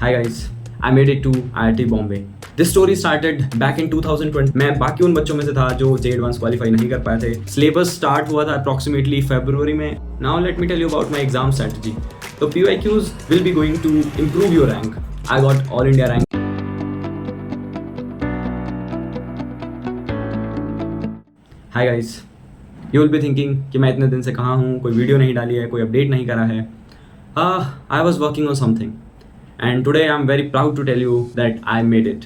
Hi guys, I made it to IIT Bombay. This story started back in 2020. मैं बाकी उन बच्चों में से था जो JEE Advanced क्वालिफाई नहीं कर पाए थे. सिलेबस स्टार्ट हुआ था approximately फरवरी में. Now let me tell you about my exam strategy. So PYQs will be going to improve your rank. I got all India rank. Hi guys, you will be thinking कि मैं इतने दिन से कहाँ हूँ, कोई वीडियो नहीं डाली है, कोई अपडेट नहीं करा है. I was working on something. And today I'm very proud to tell you that I made it.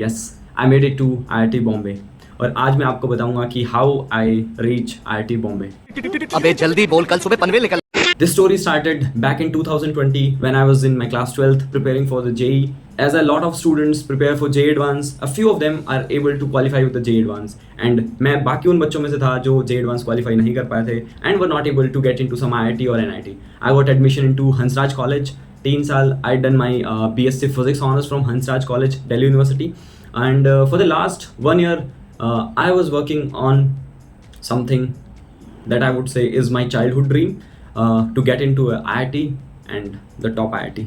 Yes, I made it to IIT Bombay. और आज मैं आपको बताऊंगा कि how I reach IIT Bombay. अबे जल्दी बोल, कल सुबह पनवेल निकल. This story started back in 2020 when I was in my class 12th preparing for the JEE. As a lot of students prepare for JEE Advanced, a few of them are able to qualify with the JEE Advanced. And मैं बाकी उन बच्चों में से था जो JEE Advanced qualify नहीं कर पाए थे and were not able to get into some IIT or NIT. I got admission into Hansraj College. 3 साल I done my BSc Physics Honors from Hansraj College, Delhi University. And for the last 1 year, I was working on something that I would say is my childhood dream. To get into a IIT and the top IIT.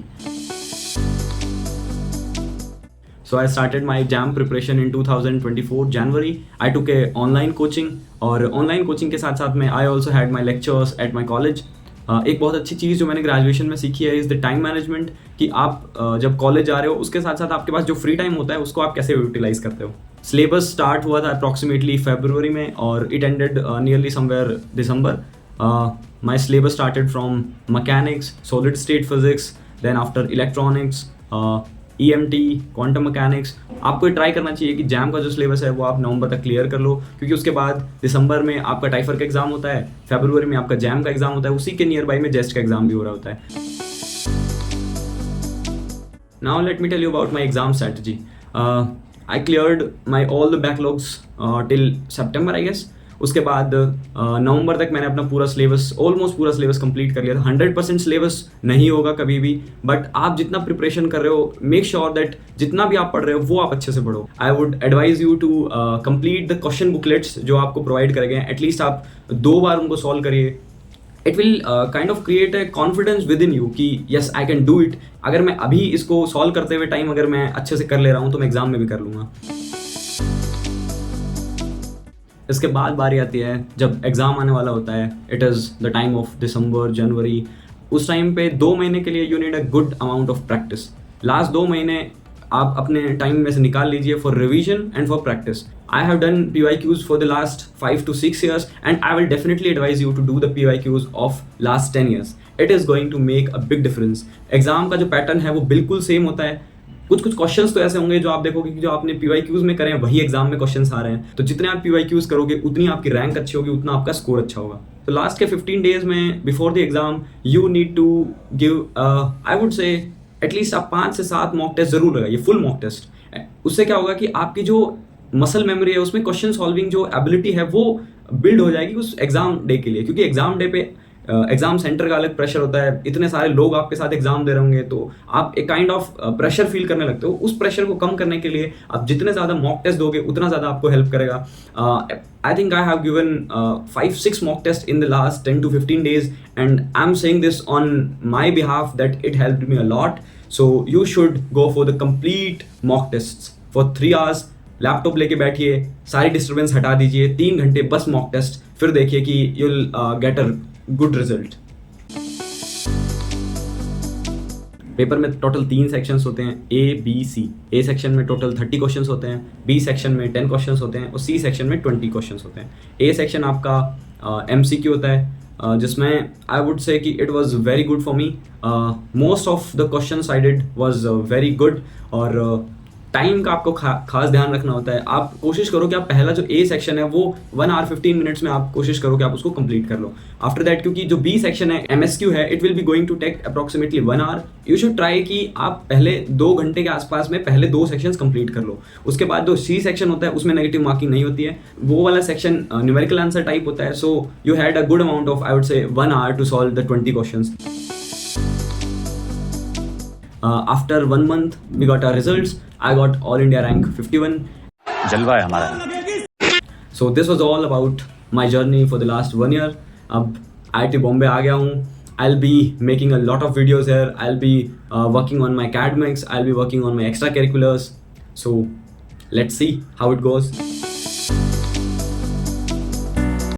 So I started my JAM preparation in 2024 January. I took a online coaching और online coaching के साथ साथ में I also had my lectures at my college. एक बहुत अच्छी चीज़ जो मैंने ग्रेजुएशन में सीखी है इज़ द टाइम मैनेजमेंट कि आप जब कॉलेज जा रहे हो उसके साथ साथ आपके पास जो फ्री टाइम होता है उसको आप कैसे यूटिलाइज करते हो. सिलेबस स्टार्ट हुआ था अप्रॉक्सीमेटली फरवरी में और it ended nearly somewhere December. My syllabus started from mechanics, solid state physics, then after electronics, EMT, quantum mechanics. आपको ट्राई करना चाहिए कि जैम का जो सिलेबस है वो आप नवंबर तक क्लियर कर लो क्योंकि उसके बाद दिसंबर में आपका टाइफर का एग्जाम होता है, फरवरी में आपका जैम का एग्जाम होता है, उसी के नियर बाई में जेस्ट का एग्जाम भी हो रहा होता है. Now let me tell you about my exam strategy. I cleared my all the backlogs till September I guess. उसके बाद नवंबर तक मैंने अपना पूरा सिलेबस ऑलमोस्ट पूरा सिलेबस कंप्लीट कर लिया था. 100% सिलेबस नहीं होगा कभी भी, बट आप जितना प्रिपरेशन कर रहे हो मेक श्योर दैट जितना भी आप पढ़ रहे हो वो आप अच्छे से पढ़ो. I would advise you to complete the question booklets जो आपको प्रोवाइड करे गए. एटलीस्ट आप 2 बार उनको सॉल्व करिए. It will kind of create a confidence within you कि yes I can do it. अगर मैं अभी इसको सॉल्व करते हुए टाइम अगर मैं अच्छे से कर ले रहा हूँ तो मैं एग्जाम में भी कर लूँगा. इसके बाद बारी आती है जब एग्ज़ाम आने वाला होता है. It is the time of December January. उस टाइम पे 2 महीने के लिए you need a good amount of practice. Last 2 महीने आप अपने टाइम में से निकाल लीजिए for revision and for practice. I have done PYQs for the last 5 to 6 years and I will definitely advise you to do the PYQs of last 10 years. It is going to make a big difference. Exam का जो pattern है वो बिल्कुल same होता है. कुछ questions तो ऐसे होंगे जो आप देखोगे कि जो आपने PYQs में करें वही एग्जाम में क्वेश्चंस आ रहे हैं. तो जितने आप PYQs करोगे उतनी आपकी रैंक अच्छी होगी, उतना आपका स्कोर अच्छा होगा. तो लास्ट के 15 डेज में before the exam you need to give I would say at least आप 5 से 7 मॉक टेस्ट जरूर लगाइए, फुल मॉक टेस्ट. उससे क्या होगा कि आपकी जो मसल मेमोरी है उसमें क्वेश्चन सॉल्विंग जो एबिलिटी है वो बिल्ड हो जाएगी उस एग्जाम डे के लिए. क्योंकि एग्जाम डे पे एग्जाम सेंटर का अलग प्रेशर होता है, इतने सारे लोग आपके साथ एग्जाम दे रहे होंगे तो आप एक काइंड ऑफ प्रेशर फील करने लगते हो. उस प्रेशर को कम करने के लिए आप जितने ज़्यादा मॉक टेस्ट दोगे उतना ज़्यादा आपको हेल्प करेगा. I think I have given 5-6 mock test in the last 10 to 15 days and I am saying this on my behalf that it helped me a lot. So you should go for the complete mock test for 3 hours. Laptop लेके बैठिए, सारी disturbance हटा दीजिए, 3 घंटे बस mock test, फिर देखिए कि you will get a good result. Paper में टोटल 3 सेक्शंस होते हैं, A, B, C. A section में टोटल 30 क्वेश्चंस होते हैं, B सेक्शन में 10 क्वेश्चंस होते हैं और C सेक्शन में 20 क्वेश्चंस होते हैं. A सेक्शन आपका MCQ होता है जिसमें आई वुड से कि it was very good for me. Most of the questions I did was very good. और टाइम का आपको खास ध्यान रखना होता है. आप कोशिश करो कि आप पहला जो A सेक्शन है वो 1 hour 15 minutes में आप कोशिश करो कि आप उसको कंप्लीट कर लो. आफ्टर दैट क्योंकि जो B सेक्शन है MSQ है it will be going to take approximately 1 hour. You should try कि आप पहले 2 घंटे के आसपास में पहले 2 सेक्शंस कंप्लीट कर लो. उसके बाद जो C सेक्शन होता है उसमें नेगेटिव मार्किंग नहीं होती है. वो वाला सेक्शन न्यूमेरिकल आंसर टाइप होता है. So you had a good amount of I would say 1 hour to solve the 20 questions. After 1 month we got our results. I got all India rank 51. जलवा है हमारा. So this was all about my journey for the last 1 year. अब IIT Bombay आ गया हूँ I'll be making a lot of videos here. I'll be working on my academics. I'll be working on my extracurriculars. So let's see how it goes.